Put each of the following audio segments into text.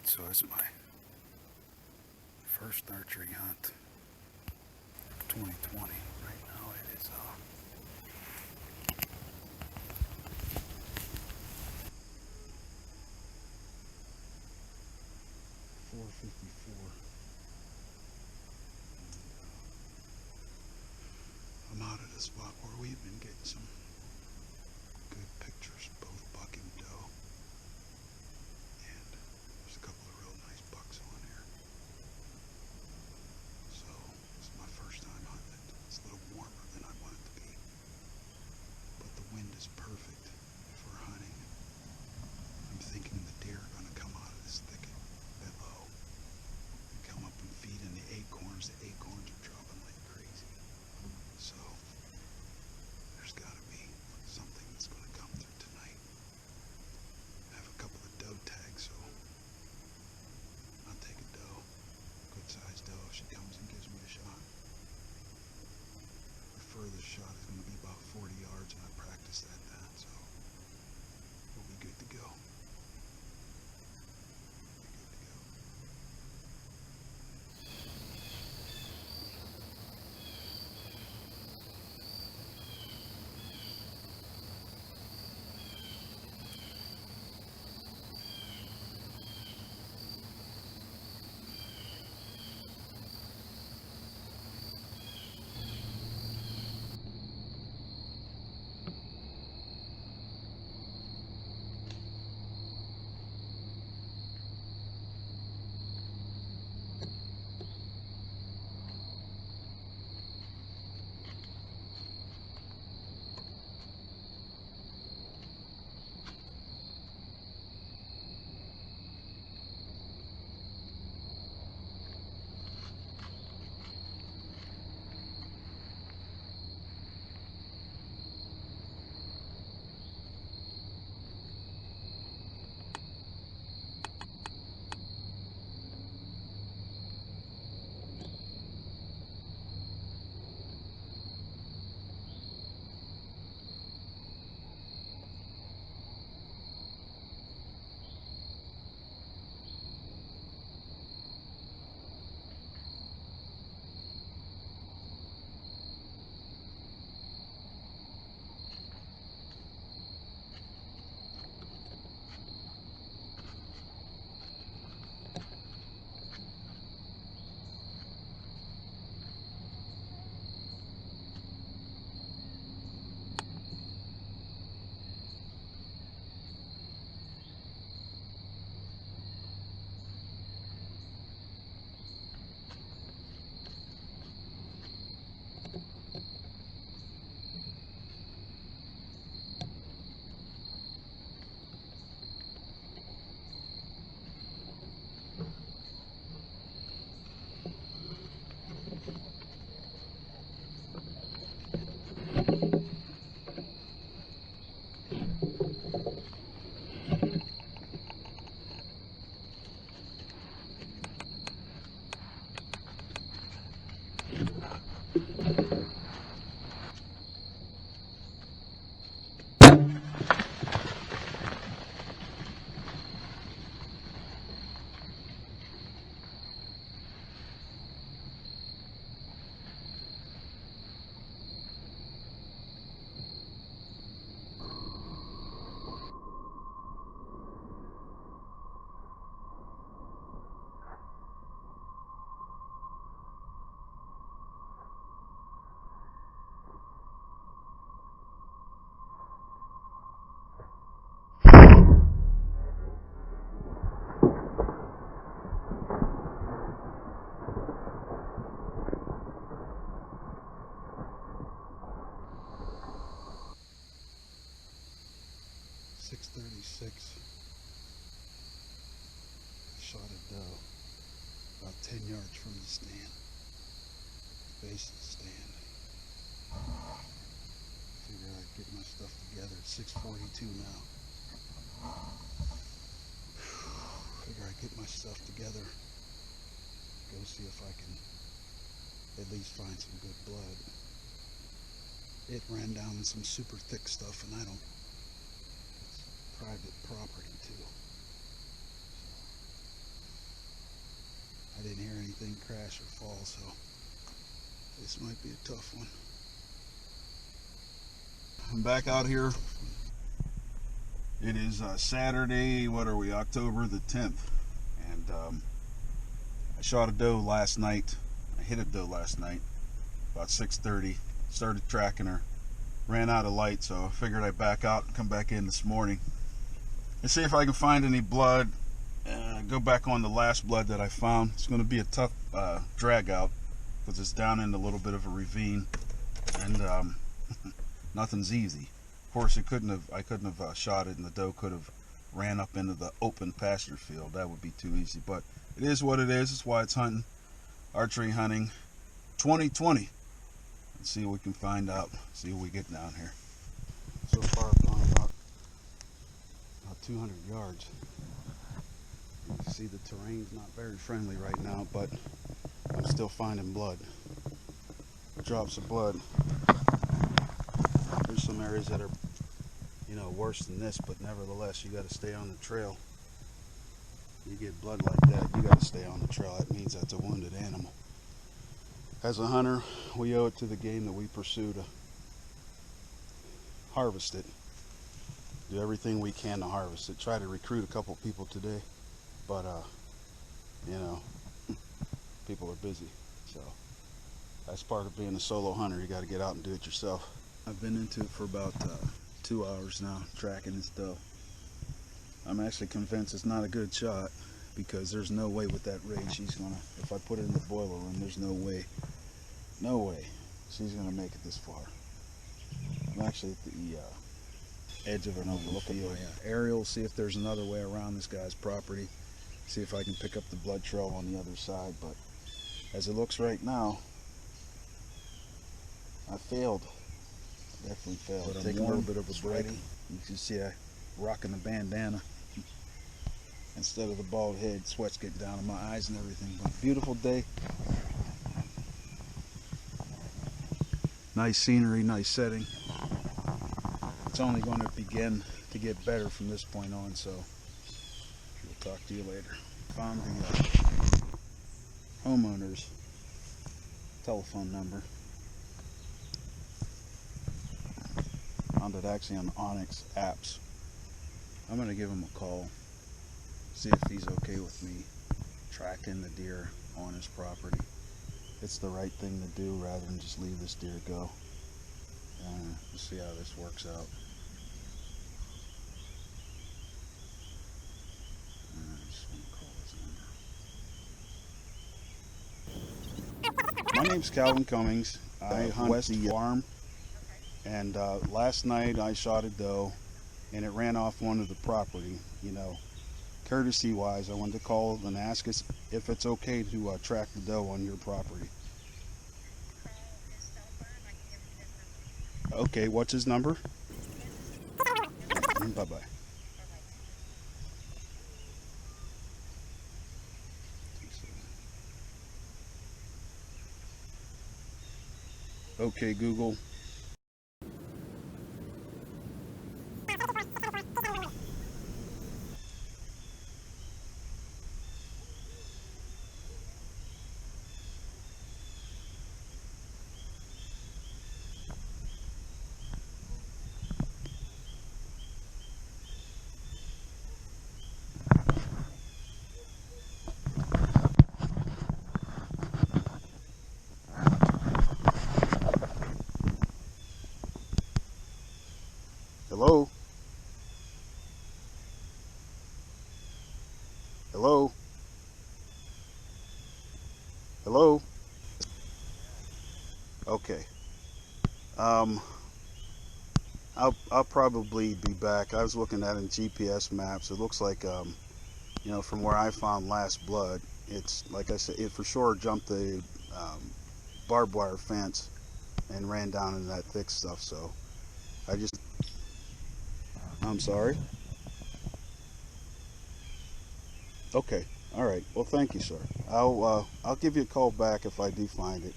Alright, so it's my first archery hunt of 2020. Right now it is 4:54. I'm out at a spot where we've been getting some good pictures, both buck and doe. And there's a couple of real nice bucks on here. So this is my first time hunting it. It's a little warmer than I want it to be. But the wind is perfect for hunting. I'm thinking the deer are going to come out of this thicket that low and come up and feed in the acorns. The acorns are dropping like crazy. So there's got to be something that's going to come through tonight. I have a couple of doe tags, so I'll take a doe, good sized doe, if she comes and gives me a shot. The furthest shot is going to be about 40 yards, and I practiced at that, so we'll be good to go. .36. Shot a doe about 10 yards from the stand, base of the stand. Figure I'd get my stuff together. It's 6:42 now. Figure I'd get my stuff together, go see if I can at least find some good blood. It ran down in some super thick stuff, and I don't, it's private property too. I didn't hear anything crash or fall, so this might be a tough one. I'm back out here. It is Saturday, what are we, October the 10th, and I shot a doe last night. I hit a doe last night about 6:30, started tracking her, ran out of light, so I figured I'd back out and come back in this morning and see if I can find any blood. Go back on the last blood that I found. It's going to be a tough drag out because it's down in a little bit of a ravine, and nothing's easy. Of course, I couldn't have shot it, and the doe could have ran up into the open pasture field. That would be too easy, but it is what it is. It's why it's hunting, archery hunting 2020. Let's see what we can find out, see what we get down here. So far I've gone about 200 yards. You can see the terrain's not very friendly right now, but I'm still finding blood, drops of blood. There's some areas that are, you know, worse than this, but nevertheless, you got to stay on the trail. You get blood like that, you got to stay on the trail. That means that's a wounded animal. As a hunter, we owe it to the game that we pursue to harvest it. Do everything we can to harvest it. Try to recruit a couple people today, but you know, people are busy, so that's part of being a solo hunter. You got to get out and do it yourself. I've been into it for about 2 hours now, tracking this doe. I'm actually convinced it's not a good shot, because there's no way with that rate she's gonna, if I put it in the boiler room, there's no way she's gonna make it this far. I'm actually at the edge of an open field. Aerial, see if there's another way around this guy's property, see if I can pick up the blood trail on the other side, but as it looks right now, I failed. I definitely failed. But take a little bit of a break. You can see I rocking the bandana instead of the bald head. Sweat's getting down in my eyes and everything. But beautiful day. Nice scenery, nice setting. It's only going to begin to get better from this point on, so we'll talk to you later. Found the homeowner's telephone number. Found it actually on Onyx apps. I'm going to give him a call, see if he's okay with me tracking the deer on his property. It's the right thing to do rather than just leave this deer go. We'll see how this works out. I just want to call his number. My name's Calvin Cummings. I hunt West the farm, and last night I shot a doe, and it ran off one of the property. You know, courtesy wise, I wanted to call and ask us if it's okay to track the doe on your property. Okay, what's his number? Bye-bye. Okay, Google. Hello? Hello? Hello? Okay. I'll probably be back. I was looking at it in GPS maps. It looks like, you know, from where I found last blood, it's, like I said, it for sure jumped the barbed wire fence and ran down into that thick stuff, so I'm sorry. Okay. All right. Well, thank you, sir. I'll give you a call back if I do find it.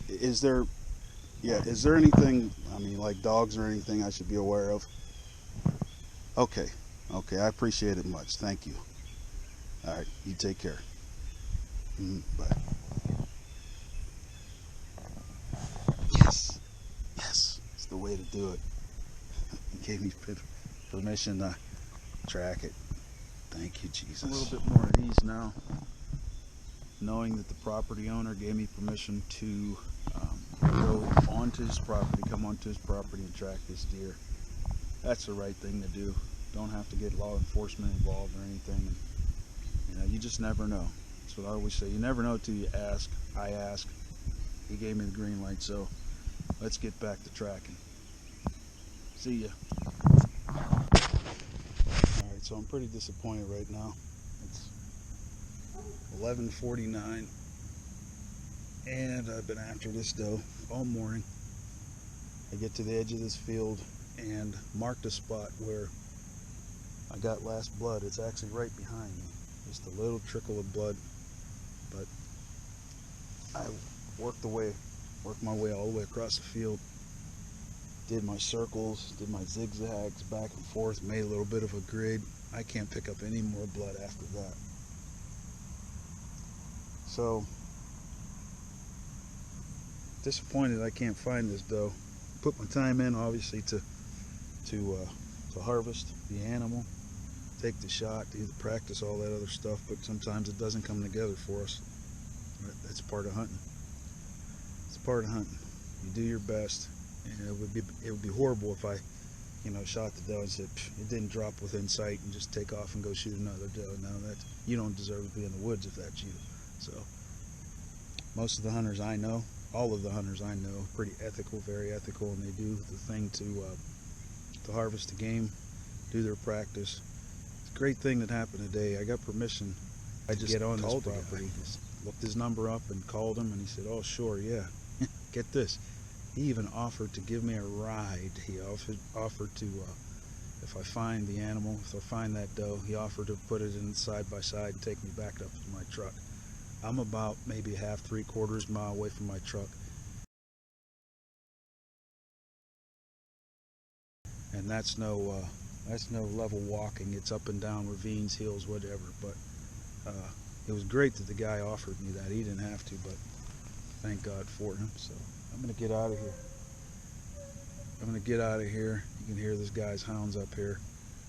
Is there anything, I mean, like dogs or anything I should be aware of? Okay. Okay. I appreciate it much. Thank you. All right. You take care. But yes, it's the way to do it. He gave me permission to track it. Thank you, Jesus. A little bit more at ease now, knowing that the property owner gave me permission to go onto his property, come onto his property and track this deer. That's the right thing to do. Don't have to get law enforcement involved or anything. And, you know, you just never know. That's what I always say. You never know till you ask. I ask. He gave me the green light, so let's get back to tracking. See ya. Alright, so I'm pretty disappointed right now. It's 11:49 and I've been after this doe all morning. I get to the edge of this field and marked a spot where I got last blood. It's actually right behind me. Just a little trickle of blood. But I worked my way all the way across the field. Did my circles, did my zigzags back and forth, made a little bit of a grid. I can't pick up any more blood after that. So, disappointed I can't find this doe. Put my time in, obviously, to harvest the animal, take the shot, do the practice, all that other stuff, but sometimes it doesn't come together for us. That's part of hunting. It's part of hunting. You do your best, and it would be horrible if I, shot the doe and said it didn't drop within sight and just take off and go shoot another doe. No, you don't deserve to be in the woods if that's you. So most of the hunters I know, all of the hunters I know, pretty ethical, very ethical, and they do the thing to harvest the game, do their practice. It's a great thing that happened today. I got permission. I just get on this property, just looked his number up and called him, and he said, "Oh, sure, yeah." Get this. He even offered to give me a ride. He offered to, if I find the animal, if I find that doe, he offered to put it in side by side and take me back up to my truck. I'm about maybe half, 3/4 mile away from my truck. And that's no level walking. It's up and down ravines, hills, whatever. But it was great that the guy offered me that. He didn't have to, but thank God for him. So I'm gonna get out of here. You can hear this guy's hounds up here.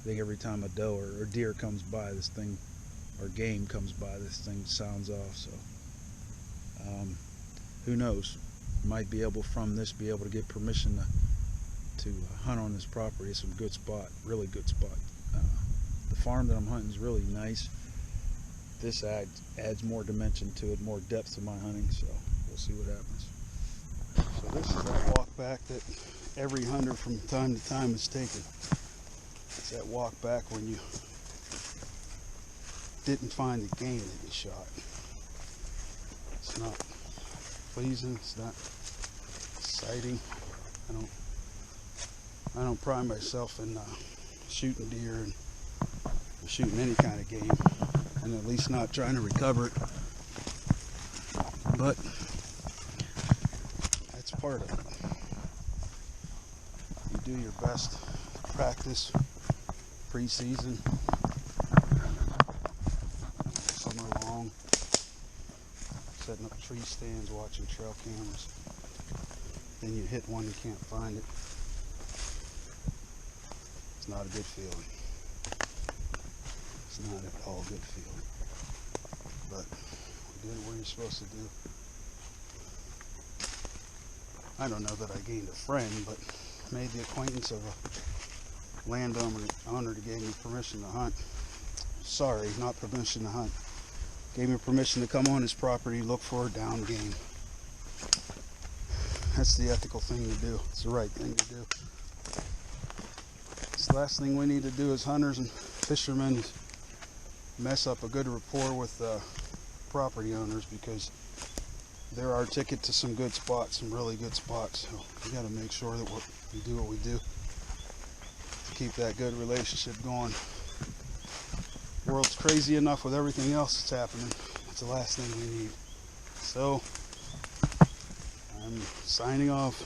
I think every time a doe or deer comes by, this thing, or game comes by, this thing sounds off. So who knows? Might be able to get permission to hunt on this property. It's a good spot, really good spot. The farm that I'm hunting is really nice. This adds more dimension to it, more depth to my hunting, so we'll see what happens. So this is that walk back that every hunter from time to time has taken. It's that walk back when you didn't find the game that you shot. It's not pleasing, it's not exciting. I don't pride myself in shooting deer and shooting any kind of game, and at least not trying to recover it. But that's part of it. You do your best practice pre-season, summer long, setting up tree stands, watching trail cameras. Then you hit one, you can't find it. It's not a good feeling. It's not at all a good feeling. But we did what you're supposed to do. I don't know that I gained a friend, but made the acquaintance of a landowner that gave me permission to hunt. Sorry, not permission to hunt. Gave me permission to come on his property, look for a down game. That's the ethical thing to do. It's the right thing to do. It's the last thing we need to do as hunters and fishermen is mess up a good rapport with property owners, because they're our ticket to some good spots, some really good spots. So we got to make sure that we do what we do to keep that good relationship going. The world's crazy enough with everything else that's happening. That's the last thing we need. So I'm signing off,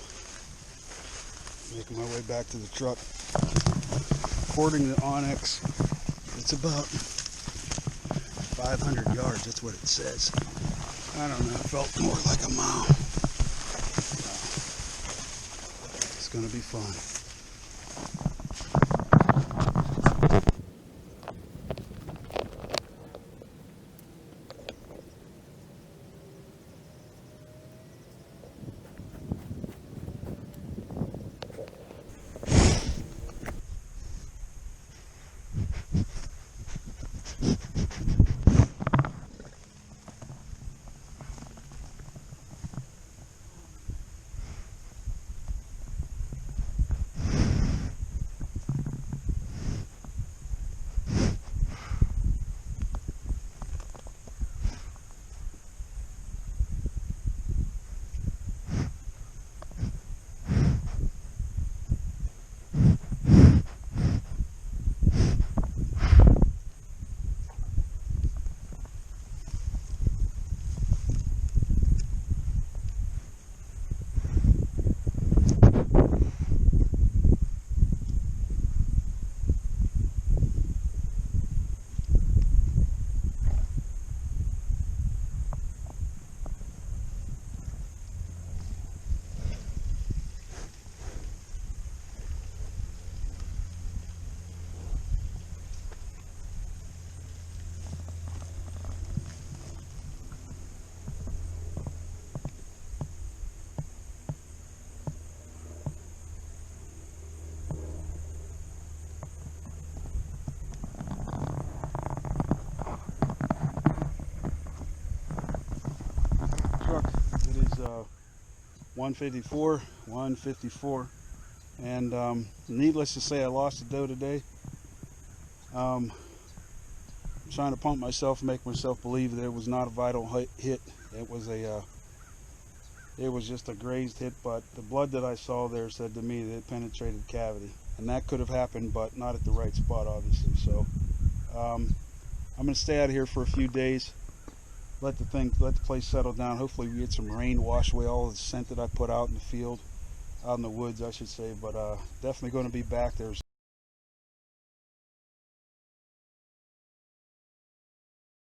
making my way back to the truck. According to Onyx, it's about 500 yards, that's what it says. I don't know, it felt more like a mile. It's gonna be fun. It is 154, and needless to say, I lost a doe today. I'm trying to pump myself, make myself believe that it was not a vital hit. It was just a grazed hit, but the blood that I saw there said to me that it penetrated cavity, and that could have happened, but not at the right spot, obviously. So I'm going to stay out of here for a few days. Let the place settle down. Hopefully we get some rain to wash away all the scent that I put out in the field, out in the woods, I should say. But definitely going to be back there.